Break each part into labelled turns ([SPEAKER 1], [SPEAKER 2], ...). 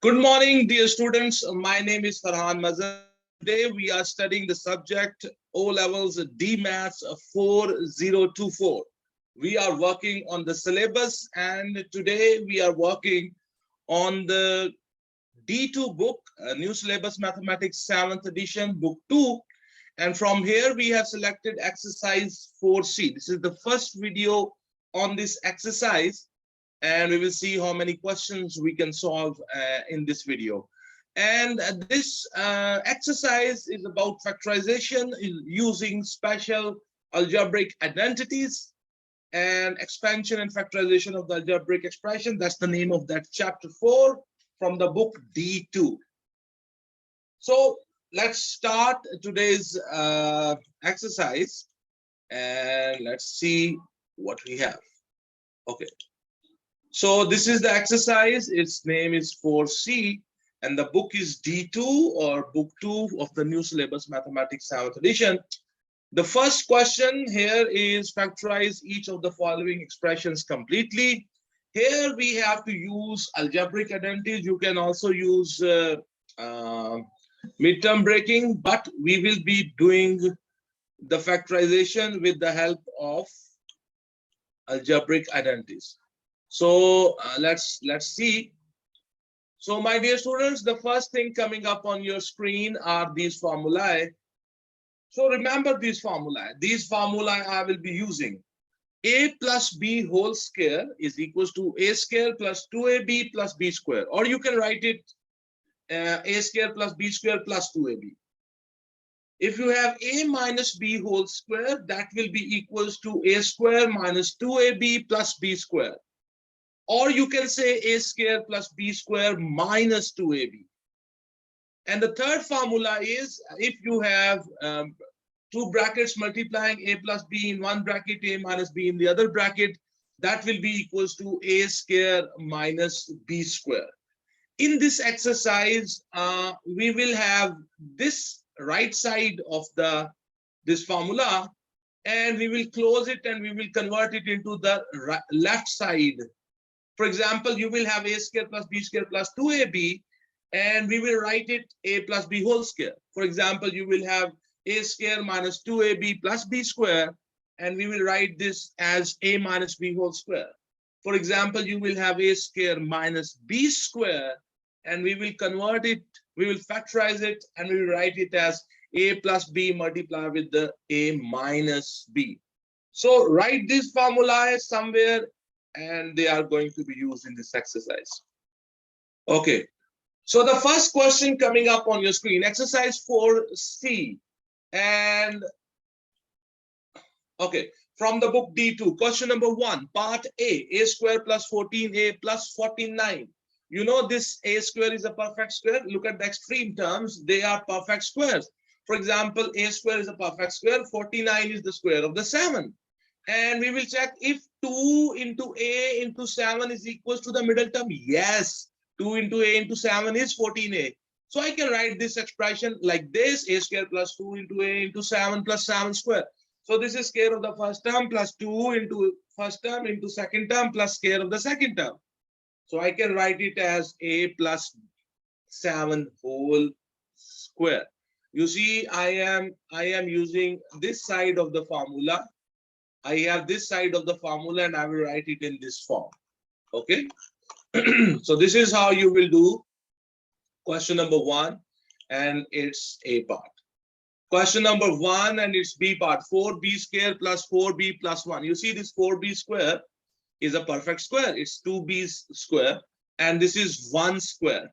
[SPEAKER 1] Good morning, dear students. My name is Ferhan Mazher. Today we are studying the subject O Levels D Maths 4024. We are working on the syllabus, and today we are working on the D2 book, New Syllabus Mathematics 7th edition, book 2. And from here we have selected exercise 4C. This is the first video on this exercise, and we will see how many questions we can solve in this video. And this exercise is about factorization using special algebraic identities and expansion and factorization of the algebraic expression. That's the name of that chapter 4 from the book D2. So let's start today's exercise and let's see what we have. Okay. So this is the exercise. Its name is 4C, and the book is D2 or book 2 of the New Syllabus Mathematics 7th edition. The first question here is factorize each of the following expressions completely. Here we have to use algebraic identities. You can also use midterm breaking, but we will be doing the factorization with the help of algebraic identities. So let's see. So my dear students, the first thing coming up on your screen are these formulae. So remember these formulae. These formulae I will be using. A plus B whole square is equals to A square plus 2AB plus B square. Or you can write it A square plus B square plus 2AB. If you have A minus B whole square, that will be equals to A square minus 2AB plus B square. Or you can say A square plus B square minus 2AB. And the third formula is if you have two brackets multiplying A plus B in one bracket, A minus B in the other bracket, that will be equals to A square minus B square. In this exercise, we will have this right side of this formula, and we will close it and we will convert it into the left side. For example, you will have A square plus B square plus 2AB, and we will write it A plus B whole square. For example, you will have A square minus 2AB plus B square, and we will write this as A minus B whole square. For example, you will have A square minus B square, and we will convert it, we will factorize it, and we will write it as A plus B multiplied with the A minus B. So write this formula somewhere, and they are going to be used in this exercise. Okay, so the first question coming up on your screen, exercise 4C, and okay, from the book D2, question number 1, part A square plus 14A plus 49. You know this A square is a perfect square. Look at the extreme terms, they are perfect squares. For example, A square is a perfect square, 49 is the square of the 7. And we will check if 2 into A into 7 is equals to the middle term. Yes, 2 into A into 7 is 14A. So I can write this expression like this, A square plus 2 into A into 7 plus 7 square. So this is square of the first term plus 2 into first term into second term plus square of the second term. So I can write it as A plus 7 whole square. You see, I am using this side of the formula. I have this side of the formula and I will write it in this form. Okay. So this is how you will do question number 1, and it's A part. Question number 1 and it's B part, 4B square plus 4B plus 1. You see this 4B square is a perfect square. It's 2B square, and this is 1 square.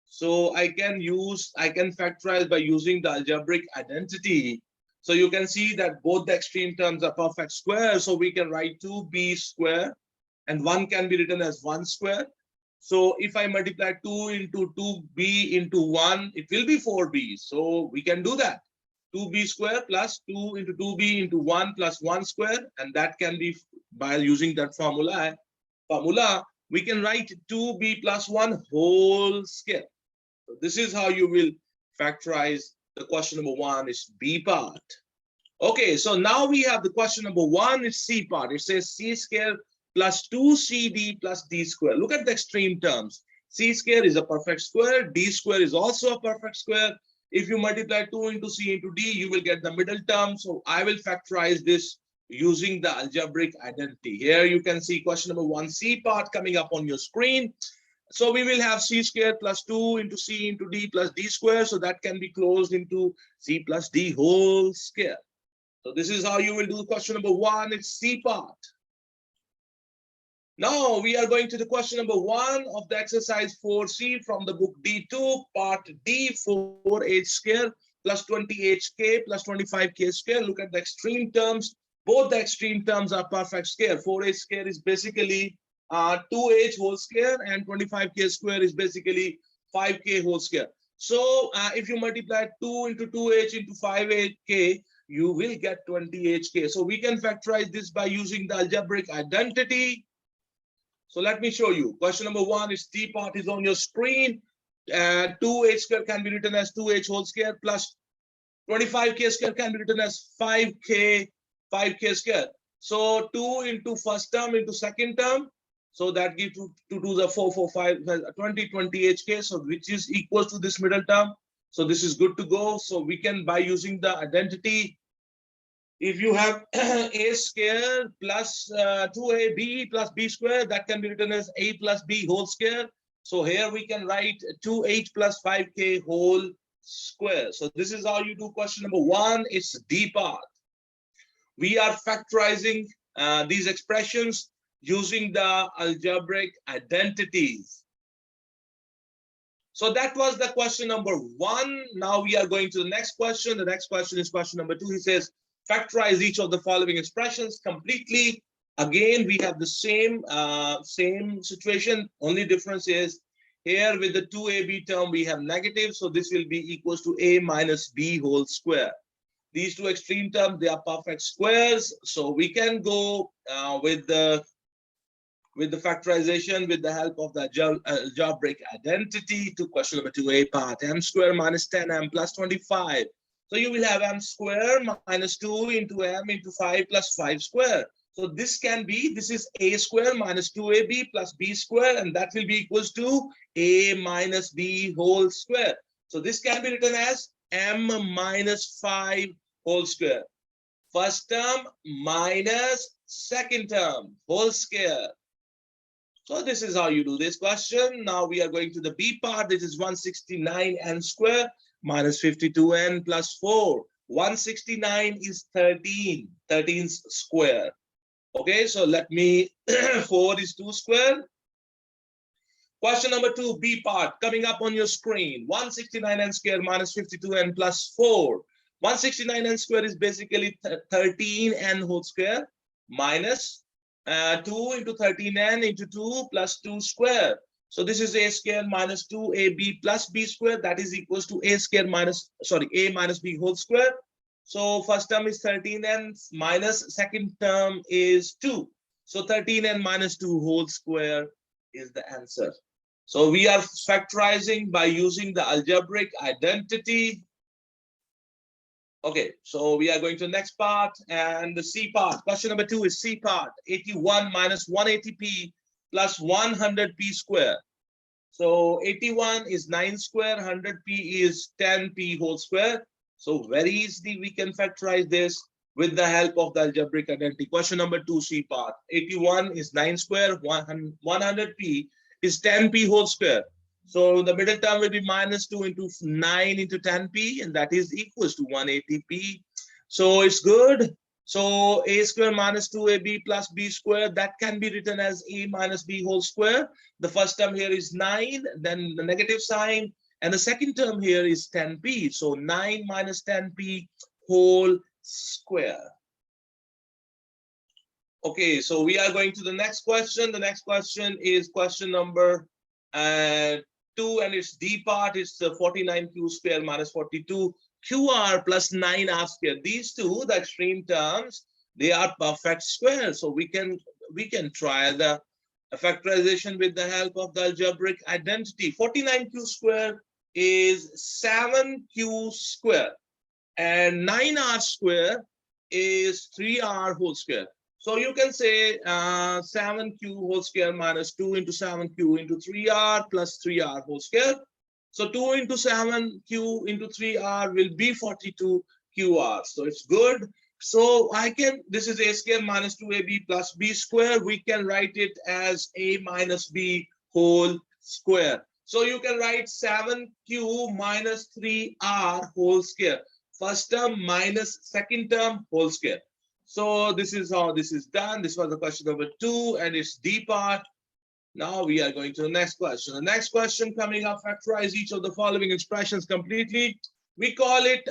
[SPEAKER 1] So I can factorize by using the algebraic identity. So you can see that both the extreme terms are perfect squares. So we can write 2B square, and 1 can be written as 1 square. So if I multiply 2 into 2B into 1, it will be 4B. So we can do that. 2B square plus 2 into 2B into 1 plus 1 square. And that can be by using that formula. We can write 2B plus 1 whole square. So this is how you will factorize. The question number 1 is B part. Okay, so now we have the question number 1 is C part. It says C square plus 2CD plus D square. Look at the extreme terms. C square is a perfect square. D square is also a perfect square. If you multiply 2 into C into D, you will get the middle term. So I will factorize this using the algebraic identity. Here you can see question number 1C part coming up on your screen. So we will have C square plus 2 into C into D plus D square. So that can be closed into C plus D whole square. So this is how you will do question number 1. It's C part. Now we are going to the question number 1 of the exercise 4C from the book D2, part D, 4h square plus 20hk plus 25k square. Look at the extreme terms. Both the extreme terms are perfect square. 4h square is basically 2h whole square, and 25k square is basically 5k whole square. So if you multiply 2 into 2h into 5k, you will get 20hk. So we can factorize this by using the algebraic identity. So let me show you. Question number 1 is T part is on your screen. 2h square can be written as 2h whole square plus 25k square can be written as 5k square. So 2 into first term into second term. So that gives to the 4, 4, 5, 20 hk. So which is equals to this middle term. So this is good to go. So we can, by using the identity, if you have a square plus 2ab plus b square, that can be written as a plus b whole square. So here we can write 2h plus 5k whole square. So this is how you do question number 1. It's D part. We are factorizing these expressions using the algebraic identities. So that was the question number 1. Now we are going to the next question. The next question is question number 2. He says, factorize each of the following expressions completely. Again, we have the same situation. Only difference is here with the 2ab term, we have negative. So this will be equals to a minus b whole square. These two extreme terms, they are perfect squares. So we can go with the factorization with the help of the algebraic identity to question number 2a part. M square minus 10m plus 25. So you will have m square minus 2 into m into 5 plus 5 square. So this can be, this is a square minus 2ab plus b square, and that will be equals to a minus b whole square. So this can be written as m minus 5 whole square. First term minus second term whole square. So this is how you do this question. Now we are going to the B part. This is 169n square minus 52n plus 4. 169 is 13. 13's square. Okay, so let me, 4 is 2 square. Question number 2, B part, coming up on your screen. 169n square minus 52n plus 4. 169n square is basically 13n whole square minus 2 into 13n into 2 plus 2 square. So this is a square minus 2ab plus b square. That is equals to a square minus, a minus b whole square. So first term is 13n minus second term is 2. So 13n minus 2 whole square is the answer. So we are factorizing by using the algebraic identity. Okay, so we are going to the next part and the C part. Question number 2 is C part. 81 minus 180p plus 100p square. So 81 is 9 square, 100p is 10p whole square. So very easily we can factorize this with the help of the algebraic identity. Question number 2, C part. 81 is 9 square, 100p is 10p whole square. So the middle term will be minus 2 into 9 into 10p, and that is equals to 180p. So it's good. So a square minus 2ab plus b square, that can be written as a minus b whole square. The first term here is 9, then the negative sign, and the second term here is 10p. So 9 minus 10p whole square. Okay, so we are going to the next question. The next question is question number 2, and its D part is 49q square minus 42qr plus 9r square. These two, the extreme terms, they are perfect squares. So we can try the factorization with the help of the algebraic identity. 49q square is 7q square, and 9r square is 3r whole square. So you can say 7q whole square minus 2 into 7q into 3r plus 3r whole square. So 2 into 7q into 3r will be 42qr. So it's good. So I can, this is a square minus 2ab plus b square. We can write it as a minus b whole square. So you can write 7q minus 3r whole square. First term minus second term whole square. So this is how this is done. This was the question number 2 and it's D part. Now we are going to the next question. The next question coming up, factorize each of the following expressions completely. We call it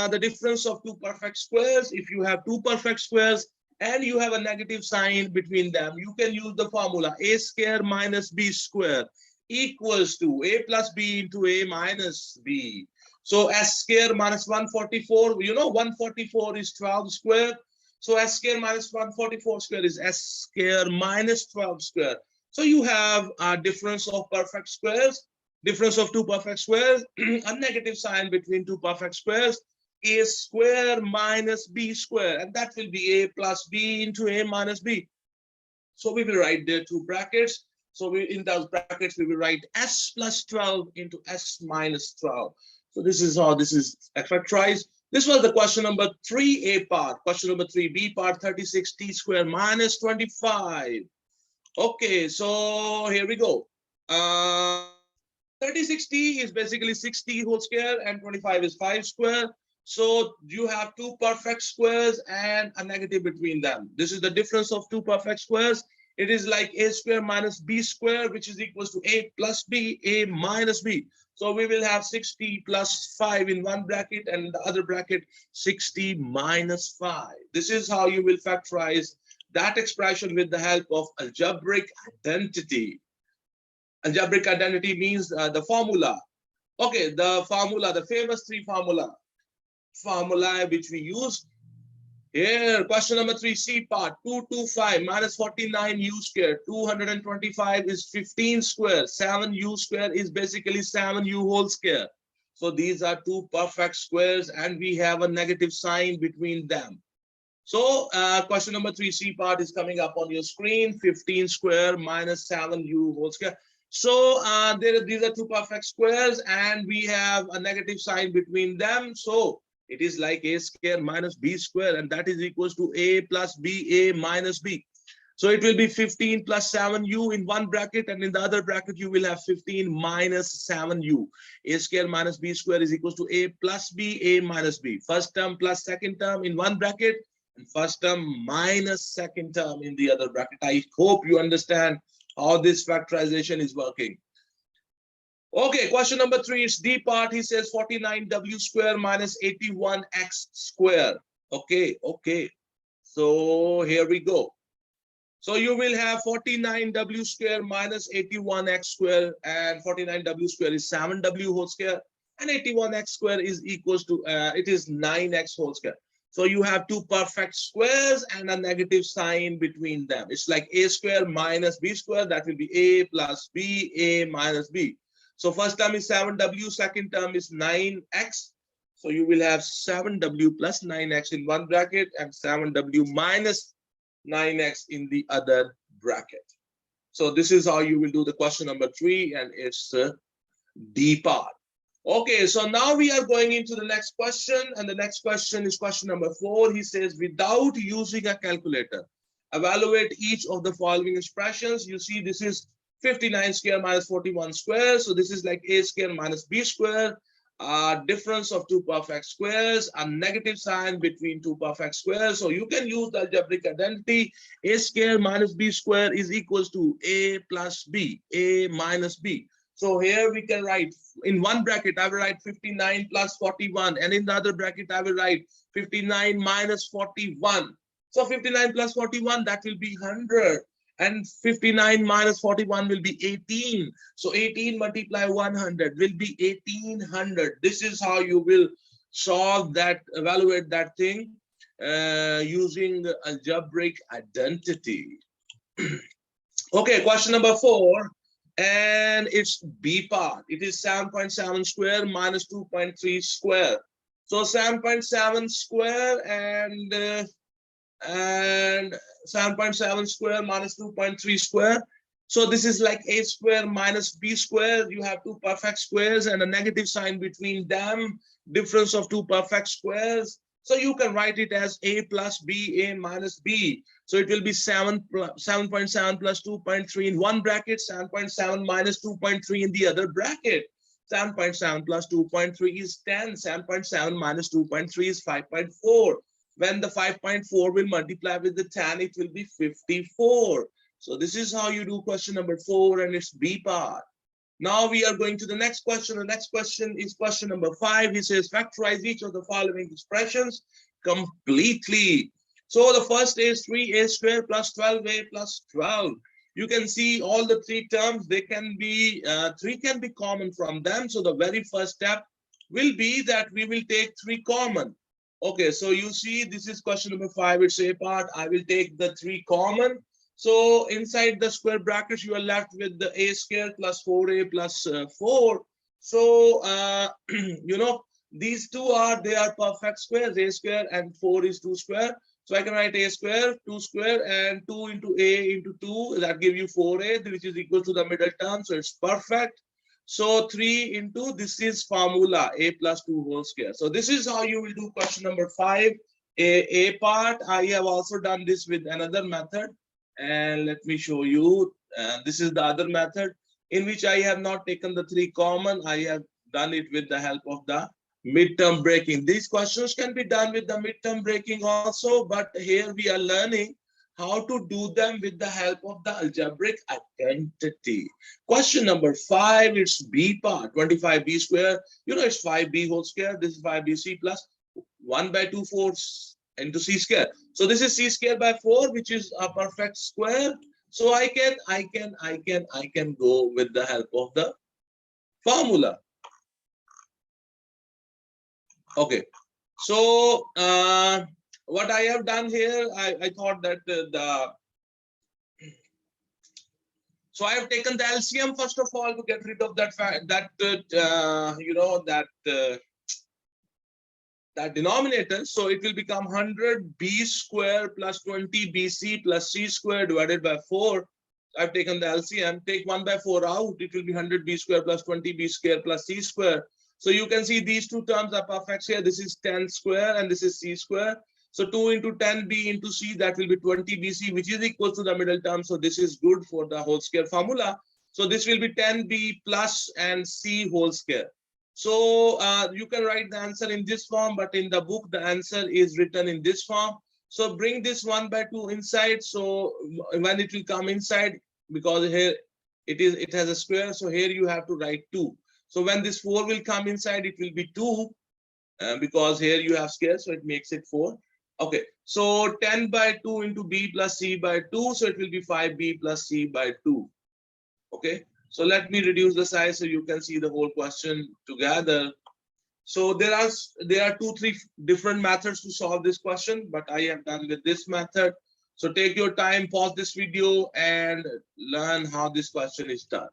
[SPEAKER 1] the difference of two perfect squares. If you have two perfect squares and you have a negative sign between them, you can use the formula a square minus b square equals to a plus b into a minus b. So s square minus 144, you know 144 is 12 square. So s square minus 144 square is s square minus 12 square. So you have a difference of perfect squares, difference of two perfect squares, a negative sign between two perfect squares, a square minus b square, and that will be a plus b into a minus b. So we will write there two brackets. So in those brackets, we will write s plus 12 into s minus 12. So this is how this is factorized. This was the question number 3a part. Question number 3b part, 36t square minus 25. Okay, so here we go. 36t is basically 6t whole square and 25 is 5 square. So you have two perfect squares and a negative between them. This is the difference of two perfect squares. It is like a square minus b square, which is equals to a plus b, a minus b. So we will have 6t plus 5 in one bracket and in the other bracket 6t minus 5. This is how you will factorize that expression with the help of algebraic identity. Algebraic identity means the formula. Okay, the formula, the famous three formula which we use. Here, question number 3c part, 225 minus 49u square, 225 is 15 square, 7u square is basically 7u whole square. So these are two perfect squares and we have a negative sign between them. So question number 3c part is coming up on your screen, 15 square minus 7u whole square. So these are two perfect squares and we have a negative sign between them. So it is like a square minus b square, and that is equals to a plus b, a minus b. So it will be 15 plus 7u in one bracket, and in the other bracket you will have 15 minus 7u. A square minus b square is equals to a plus b, a minus b. First term plus second term in one bracket, and first term minus second term in the other bracket. I hope you understand how this factorization is working. Okay, question number 3 is D part. He says 49w square minus 81x square. Okay. So here we go. So you will have 49w square minus 81x square, and 49w square is 7w whole square, and 81x square is equals to it is 9x whole square. So you have two perfect squares and a negative sign between them. It's like a square minus b square. That will be a plus b, a minus b. So first term is 7w, second term is 9x. So you will have 7w plus 9x in one bracket and 7w minus 9x in the other bracket. So this is how you will do the question number 3, and it's D part. Okay, so now we are going into the next question, and the next question is question number 4. He says, without using a calculator, evaluate each of the following expressions. You see, this is 59 square minus 41 square. So this is like a square minus b square. Difference of two perfect squares, a negative sign between two perfect squares. So you can use the algebraic identity. A square minus b square is equals to a plus b, a minus b. So here we can write in one bracket, I will write 59 plus 41, and in the other bracket, I will write 59 minus 41. So 59 plus 41, that will be 100. And 59 minus 41 will be 18. So 18 multiply 100 will be 1800. This is how you will solve that, evaluate that thing using the algebraic identity. Okay, question number 4, and it's B part. It is 7.7 square minus 2.3 square. So 7.7 square and and 7.7 square minus 2.3 square. So this is like a square minus b square. You have two perfect squares and a negative sign between them, difference of two perfect squares. So you can write it as a plus b, a minus b. So it will be 7.7 plus 2.3 in one bracket, 7.7 minus 2.3 in the other bracket. 7.7 plus 2.3 is 10, 7.7 minus 2.3 is 5.4. When the 5.4 will multiply with the 10, it will be 54. So this is how you do question number 4, and it's B part. Now we are going to the next question. The next question is question number 5. He says factorize each of the following expressions completely. So the first is 3a squared plus 12a plus 12. You can see all the three terms. They can be, 3 can be common from them. So the very first step will be that we will take 3 common. Okay, so you see this is question number 5. It's A part. I will take the 3 common. So inside the square brackets, you are left with the a square plus 4a plus 4. So, you know, these two they are perfect squares, a square and 4 is 2 square. So I can write a square, 2 square, and 2 into a into 2, that give you 4a, which is equal to the middle term. So it's perfect. So 3 into, this is formula, a plus 2 whole square. So this is how you will do question number 5. A part, I have also done this with another method. And let me show you. This is the other method in which I have not taken the 3 common. I have done it with the help of the midterm breaking. These questions can be done with the midterm breaking also, but here we are learning how to do them with the help of the algebraic identity. Question number 5, it's B part, 25b square. You know, it's 5b whole square. This is 5bc plus 1 by 2 fourths into c square. So this is c square by 4, which is a perfect square. So I can go with the help of the formula. Okay. So what I have done here, I thought that so I have taken the LCM first of all to get rid of that fact that you know that denominator. So it will become 100 b square plus 20 bc plus c square divided by 4. I've taken the LCM. Take 1 by 4 out. It will be 100 b square plus 20 b square plus c square. So you can see these two terms are perfect here. This is 10 square and this is c square. So 2 into 10b into c, that will be 20 bc, which is equal to the middle term. So this is good for the whole square formula. So this will be 10b plus and c whole square. So you can write the answer in this form, but in the book, the answer is written in this form. So bring this 1 by 2 inside. So when it will come inside, because here it has a square, so here you have to write 2. So when this 4 will come inside, it will be 2, because here you have square, so it makes it 4. Okay, so 10 by 2 into b plus c by 2, so it will be 5b plus c by 2. Okay, so let me reduce the size so you can see the whole question together. So there are 2-3 different methods to solve this question, but I have done with this method. So take your time, pause this video and learn how this question is done.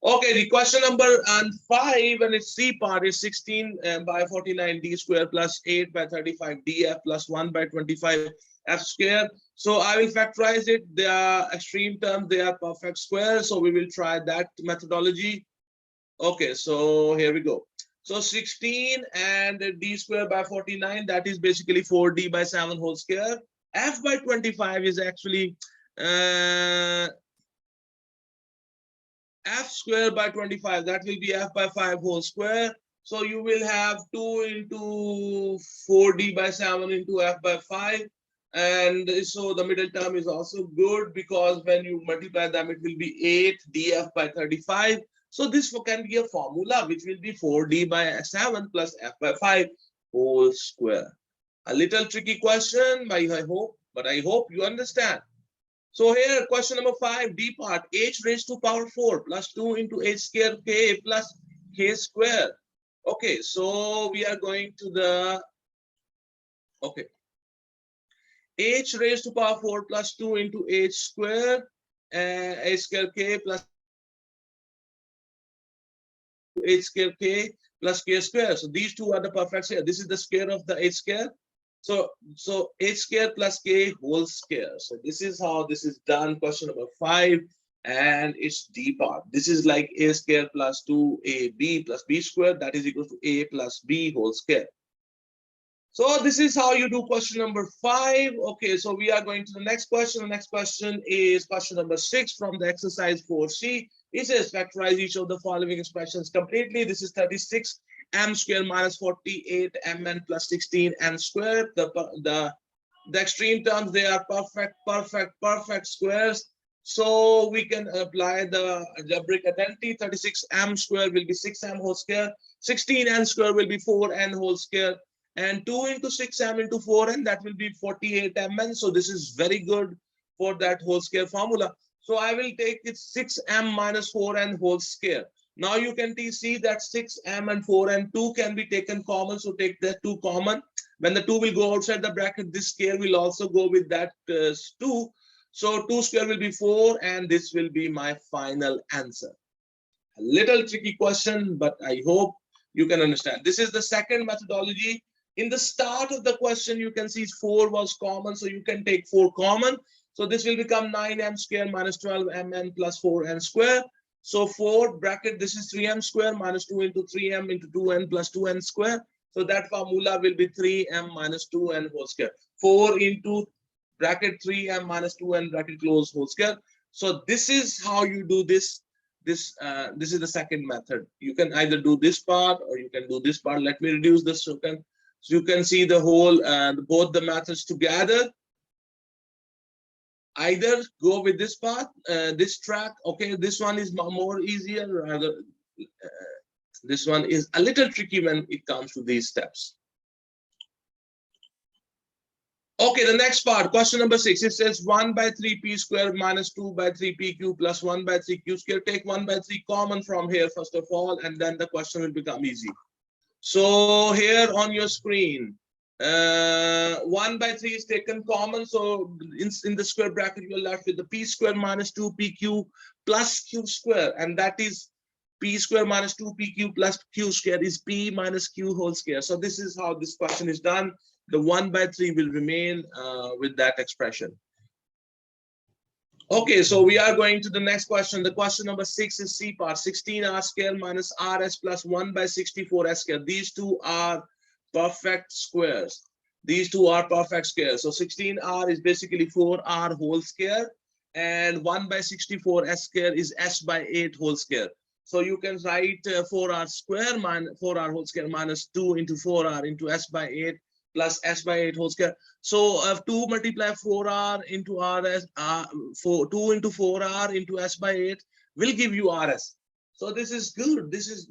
[SPEAKER 1] Okay, the question number 5, and its C part, is 16 by 49 d square plus 8 by 35 df plus 1 by 25 f square. So I will factorize it. They are extreme terms, they are perfect squares. So we will try that methodology. Okay, so here we go. So 16 and d square by 49, that is basically 4d by 7 whole square. F by 25 is actually f square by 25, that will be f by 5 whole square. So you will have 2 into 4d by 7 into f by 5. And so the middle term is also good, because when you multiply them, it will be 8 df by 35. So this can be a formula, which will be 4d by 7 plus f by 5 whole square. A little tricky question, but I hope you understand. So here, question number 5, D part, h raised to power 4 plus 2 into h square k plus k square. Okay, so we are going to the, okay. H raised to power 4 plus 2 into h square, h square k plus h square k plus k square. So these two are the perfect square. This is the square of the h square. So a square plus k whole square. So this is how this is done. Question number 5, and it's D part. This is like a square plus 2ab plus b square, that is equal to a plus b whole square. So this is how you do question number 5. Okay, so we are going to the next question. The next question is question number 6 from the exercise 4C. It says factorize each of the following expressions completely. This is 36 m square minus 48 mn plus 16 n square. The extreme terms, they are perfect squares. So we can apply the algebraic identity. 36 m square will be 6m whole square. 16n square will be 4n whole square. And 2 into 6m into 4n, that will be 48mn. So this is very good for that whole square formula. So I will take it 6m minus 4n whole square. Now you can see that 6m and 4n, 2 can be taken common. So take that 2 common. When the 2 will go outside the bracket, this square will also go with that 2. So 2 square will be 4, and this will be my final answer. A little tricky question, but I hope you can understand. This is the second methodology. In the start of the question, you can see 4 was common, so you can take 4 common. So this will become 9m square minus 12mn plus 4n square. So 4 bracket, this is 3m square minus 2 into 3m into 2n plus 2n square. So that formula will be 3m minus 2n whole square. 4 into bracket 3m minus 2n bracket close whole square. So this is how you do this. This is the second method. You can either do this part or you can do this part. Let me reduce this so you can see the whole both the methods together. Either go with this path, this track. Okay, this one is more easier. Rather, this one is a little tricky when it comes to these steps. Okay, the next part, question number 6. It says 1 by 3p square minus 2 by 3pq plus 1 by 3q square. Take 1 by 3 common from here first of all, and then the question will become easy. So here on your screen, 1 by 3 is taken common. So in the square bracket, you're left with the p square minus 2pq plus q square. And that is p square minus 2pq plus q square is p minus q whole square. So this is how this question is done. The 1 by 3 will remain with that expression. Okay, so we are going to the next question. The question number 6 is C part. 16r square minus rs plus 1 by 64s square. These two are perfect squares. These two are perfect squares. So 16r is basically 4r whole square, and 1 by 64s square is s by 8 whole square. So you can write 4r square minus 4r whole square minus 2 into 4r into s by 8 plus s by 8 whole square. So 2 multiply 4r into rs, 2 into 4r into s by 8 will give you rs. So this is good. This is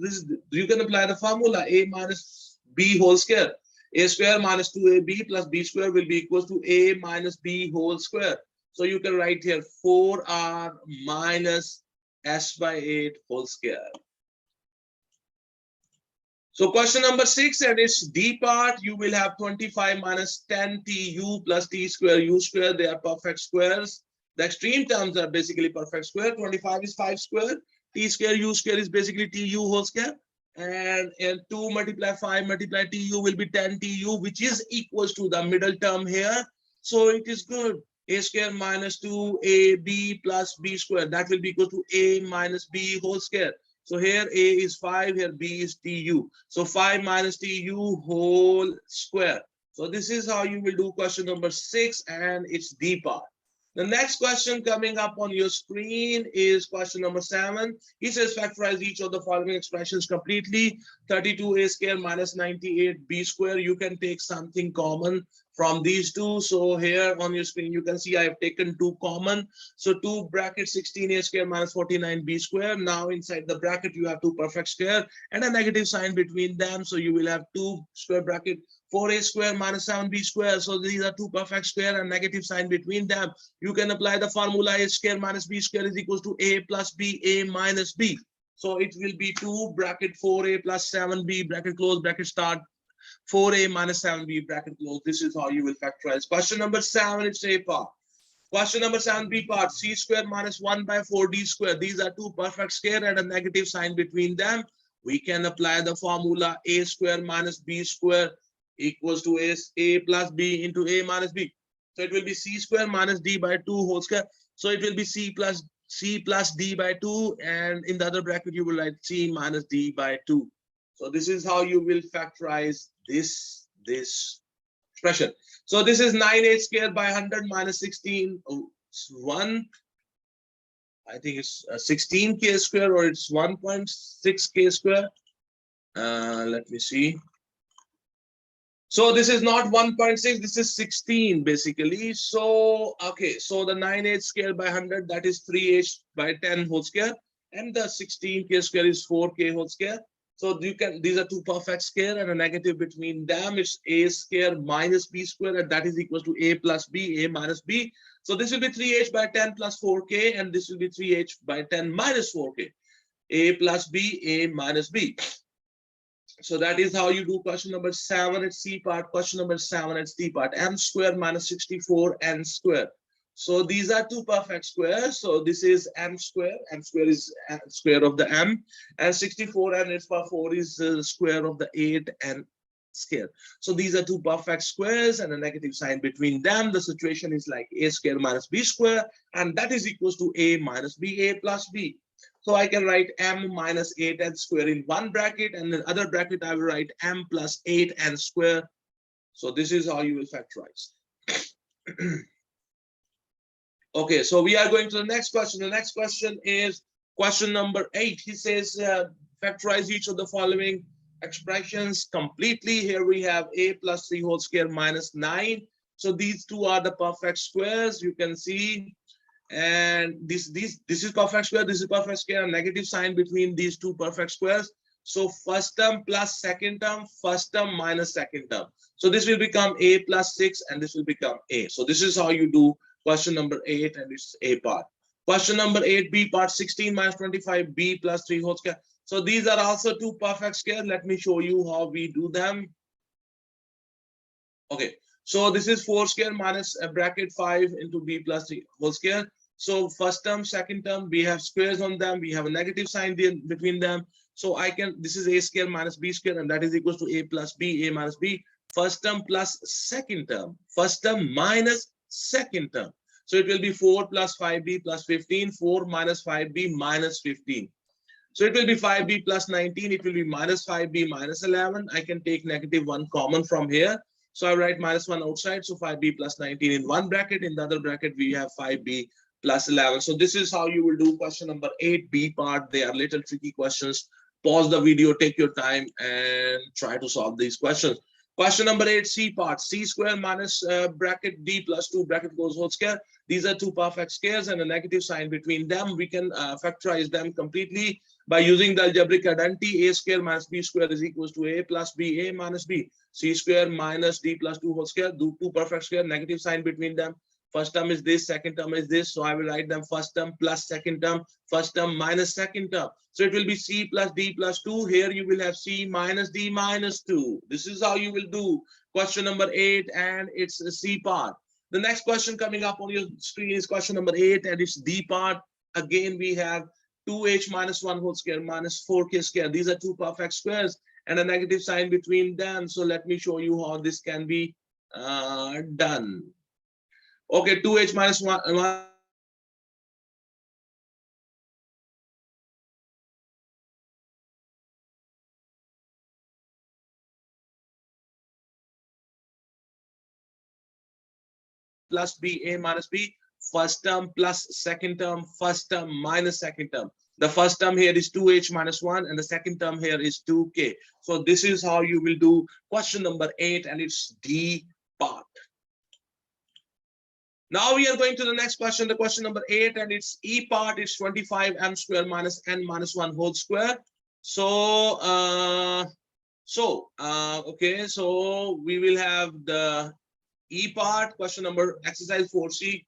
[SPEAKER 1] you can apply the formula a minus b whole square. A square minus 2ab plus b square will be equals to a minus b whole square. So you can write here 4r minus s by 8 whole square. So question number 6, and it's D part. You will have 25 minus 10 tu plus t square u square. They are perfect squares. The extreme terms are basically perfect square. 25 is 5 square. T square u square is basically tu whole square. And 2 multiply 5 multiply tu will be 10 tu, which is equals to the middle term here. So it is good. A square minus 2ab plus b square. That will be equal to a minus b whole square. So here a is 5, here b is tu. So 5 minus tu whole square. So this is how you will do question number 6, and it's D part. The next question coming up on your screen is question number 7. He says factorize each of the following expressions completely. 32a square minus 98b square. You can take something common from these two. So here on your screen, you can see I have taken 2 common. So 2 bracket 16a square minus 49b square. Now inside the bracket, you have 2 perfect square and a negative sign between them. So you will have 2 square bracket 4a square minus 7b square. So these are 2 perfect square and negative sign between them. You can apply the formula a square minus b square is equals to a plus b, a minus b. So it will be 2 bracket 4a plus 7b bracket close bracket start 4a minus 7b bracket close. This is how you will factorize. Question number 7, it's A part. Question number 7, B part. C square minus 1 by 4d square. These are 2 perfect square and a negative sign between them. We can apply the formula a square minus b square equals to a plus b into a minus b. So it will be c square minus d by 2 whole square. So it will be c plus d by 2, and in the other bracket you will write c minus d by 2. So this is how you will factorize this expression. So this is 9h squared by 100 minus 16. Oh, it's 1. I think it's 16k square, or it's 1.6k square. Let me see. So this is not 1.6, this is 16 basically. So okay, so the 9h squared by 100, that is 3h by 10 whole square, and the 16k square is 4k whole square. So you can, these are two perfect square, and a negative between them is a square minus b square, and that is equals to a plus b, a minus b. So this will be 3h by 10 plus 4k, and this will be 3h by 10 minus 4k. A plus b, a minus b. So that is how you do question number 7 at C part. Question number 7 at D part. M square minus 64 n square. So these are two perfect squares. So this is m square. M square is square of the m, and 64 and its power 4 is the square of the 8 and square. So these are two perfect squares and a negative sign between them. The situation is like a square minus b square, and that is equals to a minus b, a plus b. So I can write m minus 8n square in one bracket, and in the other bracket I will write m plus 8n square. So this is how you will factorize. Okay, so we are going to the next question. The next question is question number 8. He says factorize each of the following expressions completely. Here we have a plus 3 whole square minus 9. So these two are the perfect squares, you can see. And this is perfect square, this is perfect square, a negative sign between these two perfect squares. So first term plus second term, first term minus second term. So this will become a plus 6, and this will become a. So this is how you do question number 8, and it's a part. Question number 8, b part, 16 minus 25, b plus 3 whole square. So these are also two perfect squares. Let me show you how we do them. Okay, so this is 4 square minus a bracket 5 into b plus 3 whole square. So first term, second term, we have squares on them. We have a negative sign between them. So I can, this is a square minus b square, and that is equals to a plus b, a minus b. First term plus second term. First term minus second term. So it will be 4 plus 5b plus 15. 4 minus 5b minus 15. So it will be 5b plus 19. It will be minus 5b minus 11. I can take negative 1 common from here. So I write minus 1 outside. So 5b plus 19 in one bracket. In the other bracket, we have 5b plus 11. So this is how you will do question number 8b part. They are little tricky questions. Pause the video, take your time, and try to solve these questions. Question number 8c part. C square minus bracket d plus 2 bracket goes whole square. These are two perfect squares and a negative sign between them. We can factorize them completely by using the algebraic identity. A square minus b square is equals to a plus b, a minus b. C square minus d plus 2 whole square. Do two perfect square, negative sign between them. First term is this, second term is this. So I will write them first term plus second term, first term minus second term. So it will be c plus d plus 2. Here you will have c minus d minus 2. This is how you will do question number 8, and it's a C part. The next question coming up on your screen is question number 8, and it's D part. Again, we have 2h minus 1 whole square minus 4k square. These are two perfect squares and a negative sign between them. So let me show you how this can be done. Okay, 2h minus 1 plus b, a minus b. First term plus second term, first term minus second term. The first term here is 2h minus 1, and the second term here is 2k. So this is how you will do question number 8, and it's D part. Now we are going to the next question, the question number 8, and it's E part. It's 25m square minus n minus 1 whole square. So okay, so we will have the E part, question number exercise 4c.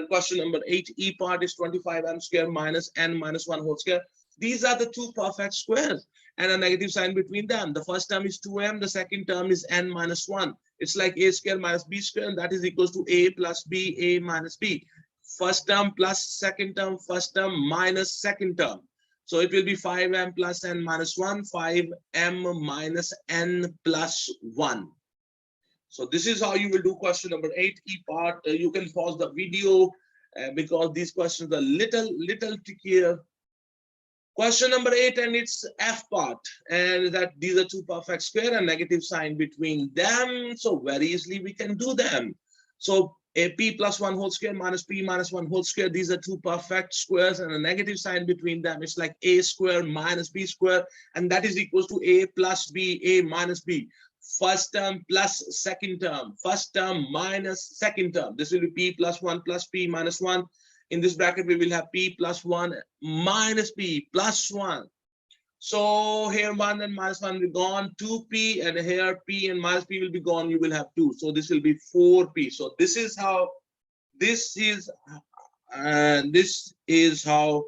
[SPEAKER 1] Question number 8, E part is 25m square minus n minus 1 whole square. These are the two perfect squares and a negative sign between them. The first term is 2m, the second term is n minus 1. It's like a square minus b square, and that is equals to a plus b, a minus b. First term plus second term, first term minus second term. So it will be 5m plus n minus 1, 5m minus n plus 1. So this is how you will do question number 8 E part. You can pause the video because these questions are little trickier. Question number 8, and it's F part, and that these are two perfect square and negative sign between them. So very easily we can do them. So a p plus 1 whole square minus p minus 1 whole square. These are two perfect squares and a negative sign between them. It's like a square minus b square, and that is equals to a plus b, a minus b. First term plus second term, first term minus second term. This will be p plus 1 plus p minus 1. In this bracket, we will have p plus 1 minus p plus 1. So here 1 and minus 1 will be gone, 2p, and here p and minus p will be gone, you will have 2. So this will be 4p. So this is how, this is how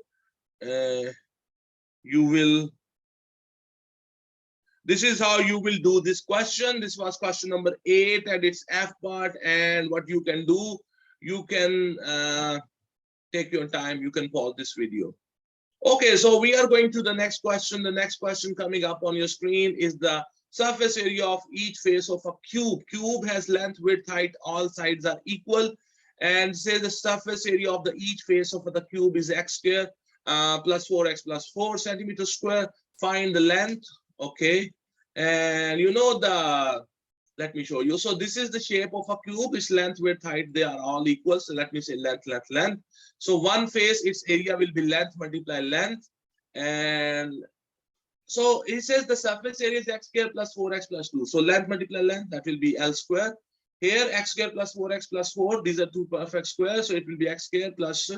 [SPEAKER 1] you will, this is how you will do this question. This was question number 8 and it's F part. And what you can do, you can take your time, you can pause this video. Okay, so we are going to the next question. The next question coming up on your screen is the surface area of each face of a cube. Cube has length, width, height, all sides are equal. And say the surface area of the each face of the cube is x square plus 4x plus 4 centimeters square. Find the length, okay? And you know the, let me show you. So this is the shape of a cube. Its length, width, height, they are all equal. So let me say length, length, length. So one face, its area will be length multiply length. And so it says the surface area is x square plus 4x plus 2. So length multiply length, that will be L square. Here x square plus 4x plus 4. These are two perfect squares. So it will be x square plus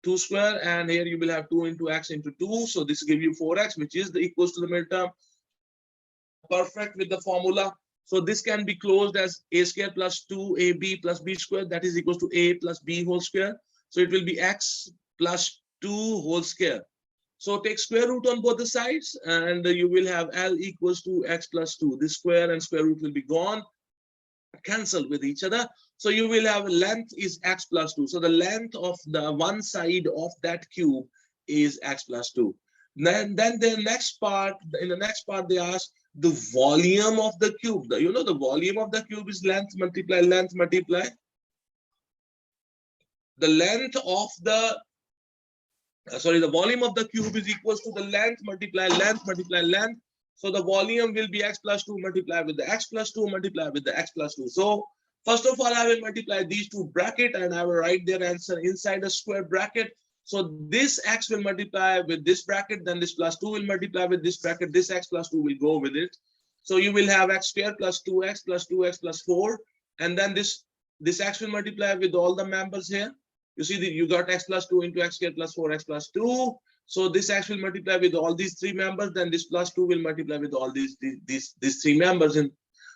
[SPEAKER 1] 2 square. And here you will have 2 into x into 2. So this gives you 4x, which is the equals to the middle term. Perfect with the formula. So this can be closed as a square plus 2ab plus b square, that is equals to a plus b whole square. So it will be x plus 2 whole square. So take square root on both the sides and you will have L equals to x plus 2. This square and square root will be gone, cancel with each other. So you will have length is x plus 2. So the length of the one side of that cube is x plus 2. Then the next part, in the next part they ask the volume of the cube. You know the volume of the cube is length multiply length multiply the length of the the volume of the cube is equals to the length multiply length multiply length. So the volume will be x plus 2 multiply with the x plus 2 multiply with the x plus 2. So first of all, I will multiply these two brackets and I will write their answer inside a square bracket. So this x will multiply with this bracket, then this plus 2 will multiply with this bracket, this x plus 2 will go with it. So you will have x squared plus 2x plus 2x plus 4, and then this x will multiply with all the members here. You see that you got x plus 2 into x squared plus 4x plus 2. So this x will multiply with all these three members, then this plus 2 will multiply with all these three members. And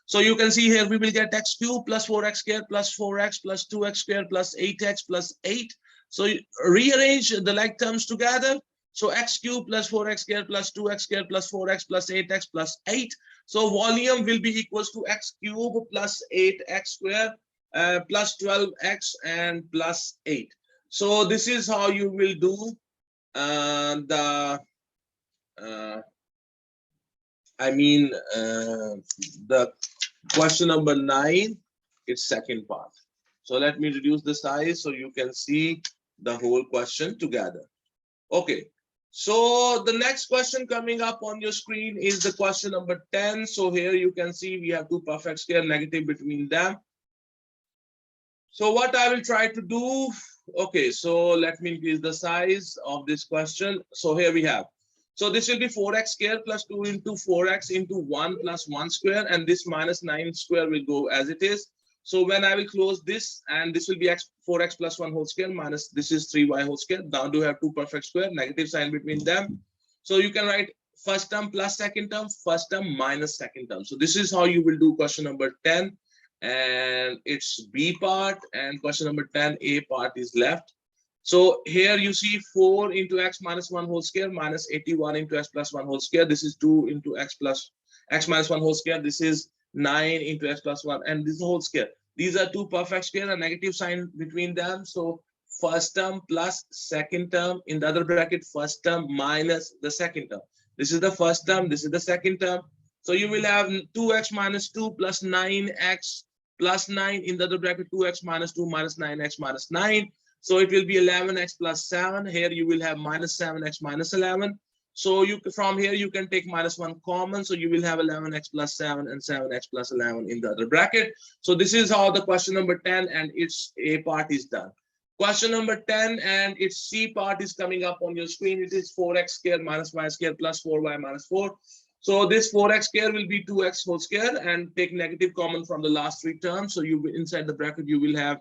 [SPEAKER 1] so you can see here we will get x cubed plus 4x squared plus 4x plus 2x squared plus 8x plus 8. So rearrange the like terms together. So x cubed plus 4x squared plus 2x squared plus 4x plus 8x plus 8. So volume will be equals to x cubed plus 8x squared plus 12x and plus 8. So this is how you will do the question number 9, its second part. So let me reduce the size so you can see the whole question together. Okay, so the next question coming up on your screen is the question number 10. So here you can see we have two perfect square negative between them. So what I will try to do, okay, so let me increase the size of this question. So here we have, so this will be 4x square plus 2 into 4x into 1 plus 1 square, and this minus 9 square will go as it is. So when I will close this, and this will be 4x plus 1 whole square minus this is 3y whole square. Now do have two perfect square, negative sign between them. So you can write first term plus second term, first term minus second term. So this is how you will do question number 10, and it's B part, and question number 10, A part is left. So here you see 4 into x minus 1 whole square minus 81 into x plus 1 whole square. This is 2 into x minus 1 whole square. This is 9 into x plus 1, and this is whole square. These are two perfect square, a negative sign between them. So first term plus second term, in the other bracket first term minus the second term. This is the first term, this is the second term. So you will have 2x minus 2 plus 9x plus 9 in the other bracket, 2x minus 2 minus 9x minus 9. So it will be 11x plus 7. Here you will have minus 7x minus 11. So you from here you can take minus 1 common. So you will have 11x plus 7 and 7x plus 11 in the other bracket. So this is how the question number 10 and its A part is done. Question number 10 and its C part is coming up on your screen. It is 4x squared minus y squared plus 4y minus 4. So this 4x squared will be 2x whole square, and take negative common from the last three terms. So you inside the bracket you will have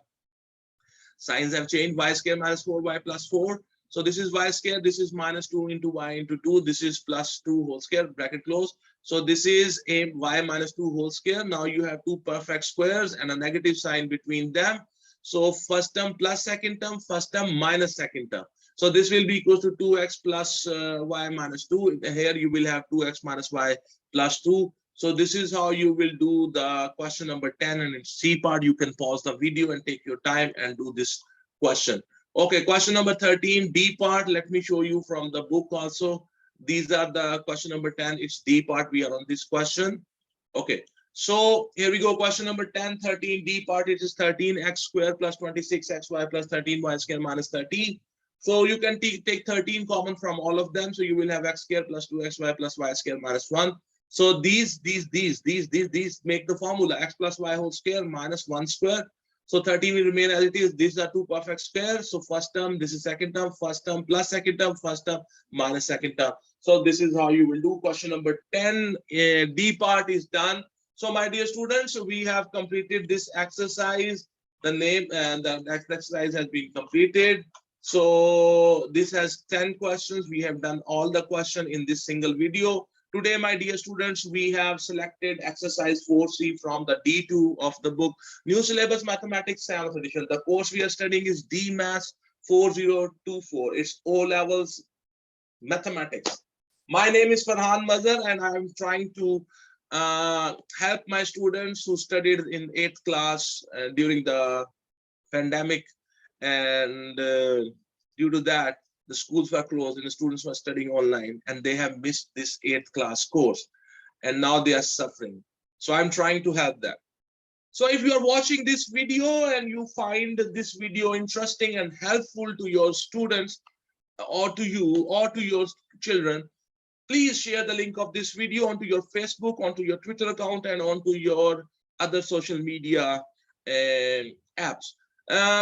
[SPEAKER 1] signs have changed, y squared minus 4y plus 4. So this is y squared, this is minus 2 into y into 2, this is plus 2 whole square, bracket close. So this is a y minus 2 whole square. Now you have two perfect squares and a negative sign between them. So first term plus second term, first term minus second term. So this will be equal to 2x plus y minus 2. Here you will have 2x minus y plus 2. So this is how you will do the question number 10, and in C part, you can pause the video and take your time and do this question. Okay, question number 13, D part. Let me show you from the book also. These are the question number 10. It's D part. We are on this question. Okay. So here we go, question number 10, 13, D part, it is 13x squared plus 26xy plus 13y squared minus 13. So you can take 13 common from all of them. So you will have x squared plus 2xy plus y squared minus 1. So these make the formula x plus y whole square minus 1 square. So 13 will remain as it is. These are two perfect squares. So first term, this is second term, first term plus second term, first term minus second term. So this is how you will do question number 10. D part is done. So my dear students, we have completed this exercise. The name and the exercise has been completed. So this has 10 questions. We have done all the questions in this single video. Today, my dear students, we have selected exercise 4C from the D2 of the book, New Syllabus Mathematics 7th edition. The course we are studying is DMaths 4024. It's O-levels mathematics. My name is Ferhan Mazher, and I'm trying to help my students who studied in 8th class during the pandemic, and due to that the schools were closed and the students were studying online, and they have missed this 8th class course and now they are suffering. So I'm trying to help them. So if you are watching this video and you find this video interesting and helpful to your students or to you or to your children, please share the link of this video onto your Facebook, onto your Twitter account, and onto your other social media apps,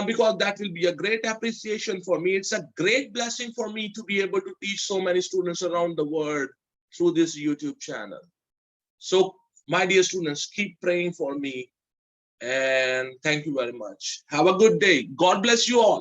[SPEAKER 1] because that will be a great appreciation for me. It's a great blessing for me to be able to teach so many students around the world through this YouTube channel. So my dear students, keep praying for me, and thank you very much. Have a good day. God bless you all.